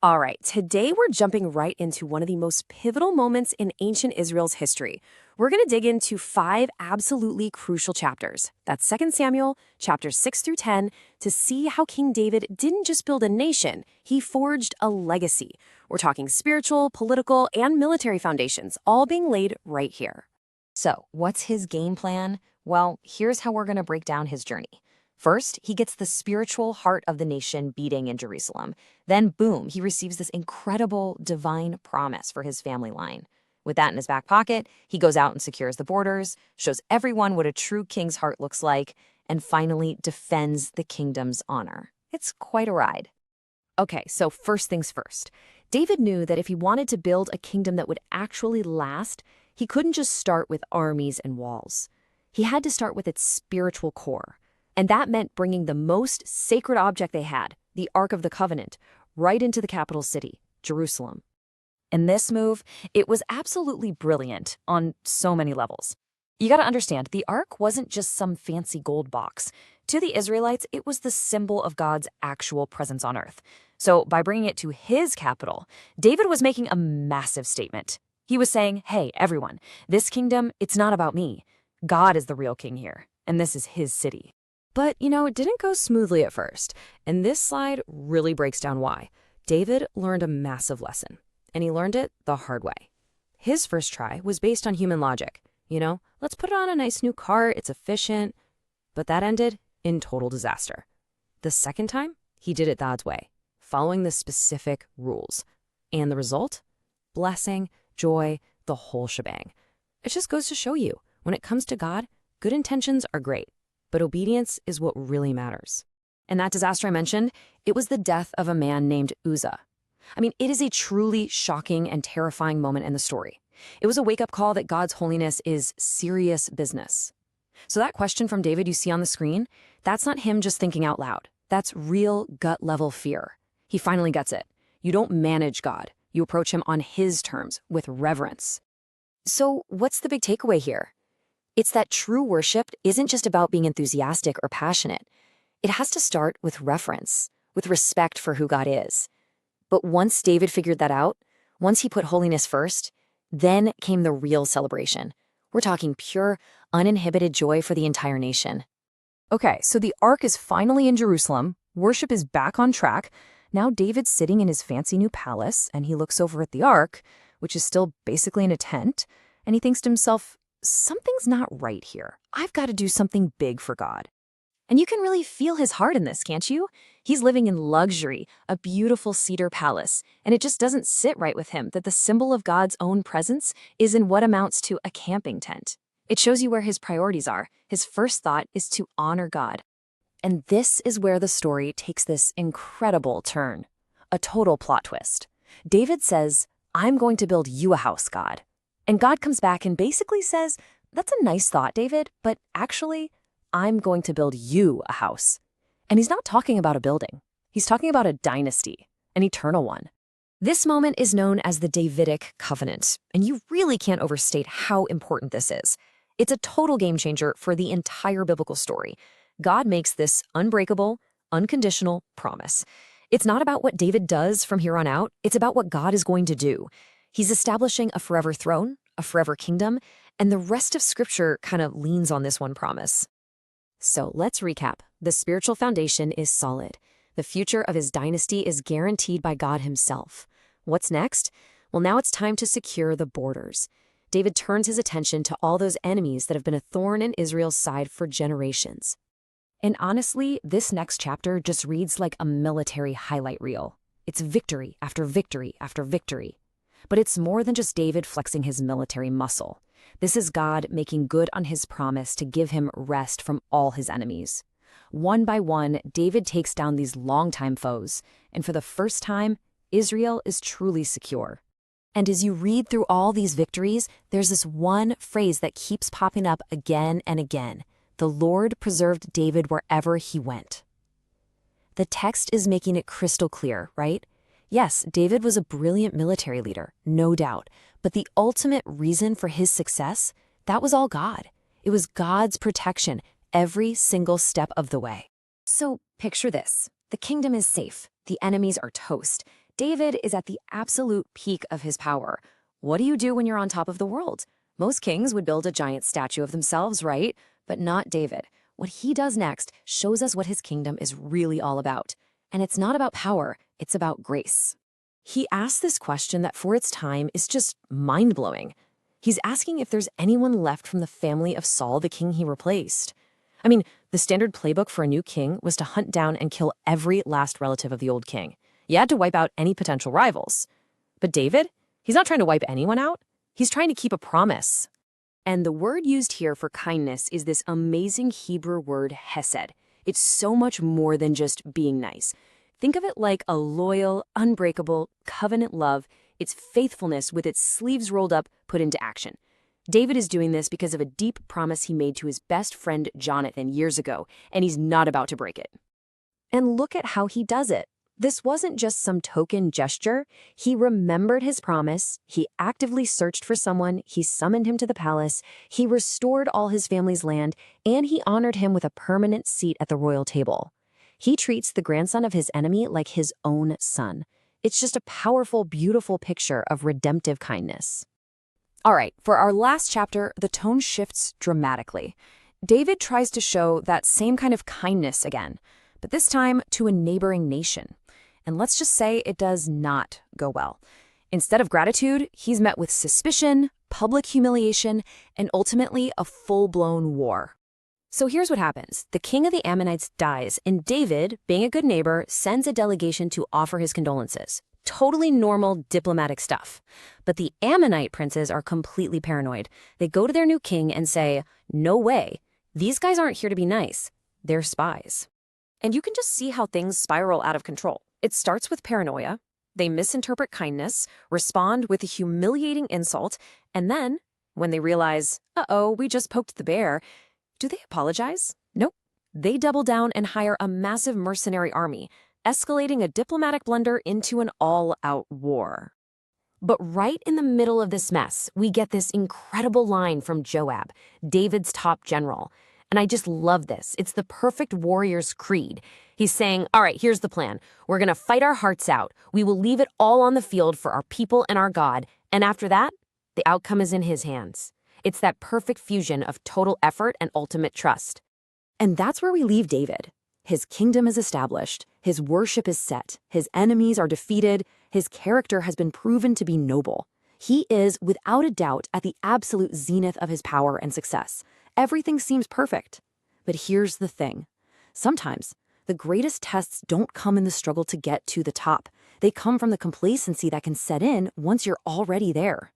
All right, today we're jumping right into one of the most pivotal moments in ancient Israel's history. We're going to dig into 5 absolutely crucial chapters. That's 2 Samuel, chapters 6 through 10, to see how King David didn't just build a nation, he forged a legacy. We're talking spiritual, political, and military foundations, all being laid right here. So, what's his game plan? Well, here's how we're going to break down his journey. First, he gets the spiritual heart of the nation beating in Jerusalem. Then, boom, he receives this incredible divine promise for his family line. With that in his back pocket, he goes out and secures the borders, shows everyone what a true king's heart looks like, and finally defends the kingdom's honor. It's quite a ride. Okay, so first things first. David knew that if he wanted to build a kingdom that would actually last, he couldn't just start with armies and walls. He had to start with its spiritual core. And that meant bringing the most sacred object they had, the Ark of the Covenant, right into the capital city, Jerusalem. In this move, it was absolutely brilliant on so many levels. You gotta understand, the Ark wasn't just some fancy gold box. To the Israelites, it was the symbol of God's actual presence on earth. So by bringing it to his capital, David was making a massive statement. He was saying, hey, everyone, this kingdom, it's not about me. God is the real king here, and this is his city. But, it didn't go smoothly at first, and this slide really breaks down why. David learned a massive lesson, and he learned it the hard way. His first try was based on human logic. Let's put on a nice new cart, it's efficient. But that ended in total disaster. The second time, he did it God's way, following the specific rules. And the result? Blessing, joy, the whole shebang. It just goes to show you, when it comes to God, good intentions are great. But obedience is what really matters. And that disaster I mentioned, it was the death of a man named Uzzah. It is a truly shocking and terrifying moment in the story. It was a wake-up call that God's holiness is serious business. So that question from David you see on the screen, that's not him just thinking out loud. That's real gut-level fear. He finally gets it. You don't manage God. You approach him on his terms, with reverence. So what's the big takeaway here? It's that true worship isn't just about being enthusiastic or passionate. It has to start with reverence, with respect for who God is. But once David figured that out, once he put holiness first, then came the real celebration. We're talking pure, uninhibited joy for the entire nation. Okay, so the Ark is finally in Jerusalem. Worship is back on track. Now David's sitting in his fancy new palace, and he looks over at the Ark, which is still basically in a tent, and he thinks to himself, something's not right here. I've got to do something big for God. And you can really feel his heart in this, can't you? He's living in luxury, a beautiful cedar palace, and it just doesn't sit right with him that the symbol of God's own presence is in what amounts to a camping tent. It shows you where his priorities are. His first thought is to honor God. And this is where the story takes this incredible turn, a total plot twist. David says, I'm going to build you a house, God. And God comes back and basically says, that's a nice thought, David, but actually, I'm going to build you a house. And he's not talking about a building. He's talking about a dynasty, an eternal one. This moment is known as the Davidic covenant, and you really can't overstate how important this is. It's a total game changer for the entire biblical story. God makes this unbreakable, unconditional promise. It's not about what David does from here on out. It's about what God is going to do. He's establishing a forever throne, a forever kingdom, and the rest of Scripture kind of leans on this one promise. So let's recap. The spiritual foundation is solid. The future of his dynasty is guaranteed by God himself. What's next? Well, now it's time to secure the borders. David turns his attention to all those enemies that have been a thorn in Israel's side for generations. And honestly, this next chapter just reads like a military highlight reel. It's victory after victory after victory. But it's more than just David flexing his military muscle. This is God making good on his promise to give him rest from all his enemies. One by one, David takes down these longtime foes, and for the first time, Israel is truly secure. And as you read through all these victories, there's this one phrase that keeps popping up again and again. The Lord preserved David wherever he went. The text is making it crystal clear, right? Yes, David was a brilliant military leader, no doubt, but the ultimate reason for his success, that was all God. It was God's protection every single step of the way. So picture this. The kingdom is safe. The enemies are toast. David is at the absolute peak of his power. What do you do when you're on top of the world? Most kings would build a giant statue of themselves, right? But not David. What he does next shows us what his kingdom is really all about. And it's not about power, it's about grace. He asks this question that for its time is just mind-blowing. He's asking if there's anyone left from the family of Saul, the king he replaced. I mean, the standard playbook for a new king was to hunt down and kill every last relative of the old king. You had to wipe out any potential rivals. But David, he's not trying to wipe anyone out. He's trying to keep a promise. And the word used here for kindness is this amazing Hebrew word hesed. It's so much more than just being nice. Think of it like a loyal, unbreakable, covenant love. It's faithfulness with its sleeves rolled up, put into action. David is doing this because of a deep promise he made to his best friend Jonathan years ago, and he's not about to break it. And look at how he does it. This wasn't just some token gesture. He remembered his promise. He actively searched for someone. He summoned him to the palace. He restored all his family's land, and he honored him with a permanent seat at the royal table. He treats the grandson of his enemy like his own son. It's just a powerful, beautiful picture of redemptive kindness. All right, for our last chapter, the tone shifts dramatically. David tries to show that same kind of kindness again, but this time to a neighboring nation. And let's just say it does not go well. Instead of gratitude, he's met with suspicion, public humiliation, and ultimately a full-blown war. So here's what happens. The king of the Ammonites dies, and David, being a good neighbor, sends a delegation to offer his condolences. Totally normal diplomatic stuff. But the Ammonite princes are completely paranoid. They go to their new king and say, "No way. These guys aren't here to be nice. They're spies." And you can just see how things spiral out of control. It starts with paranoia. They misinterpret kindness, respond with a humiliating insult, and then, when they realize, uh-oh, we just poked the bear, do they apologize? Nope. They double down and hire a massive mercenary army, escalating a diplomatic blunder into an all-out war. But right in the middle of this mess, we get this incredible line from Joab, David's top general. And I just love this. It's the perfect warrior's creed. He's saying, all right, here's the plan. We're going to fight our hearts out. We will leave it all on the field for our people and our God. And after that, the outcome is in his hands. It's that perfect fusion of total effort and ultimate trust. And that's where we leave David. His kingdom is established. His worship is set. His enemies are defeated. His character has been proven to be noble. He is, without a doubt, at the absolute zenith of his power and success. Everything seems perfect. But here's the thing. Sometimes, the greatest tests don't come in the struggle to get to the top. They come from the complacency that can set in once you're already there.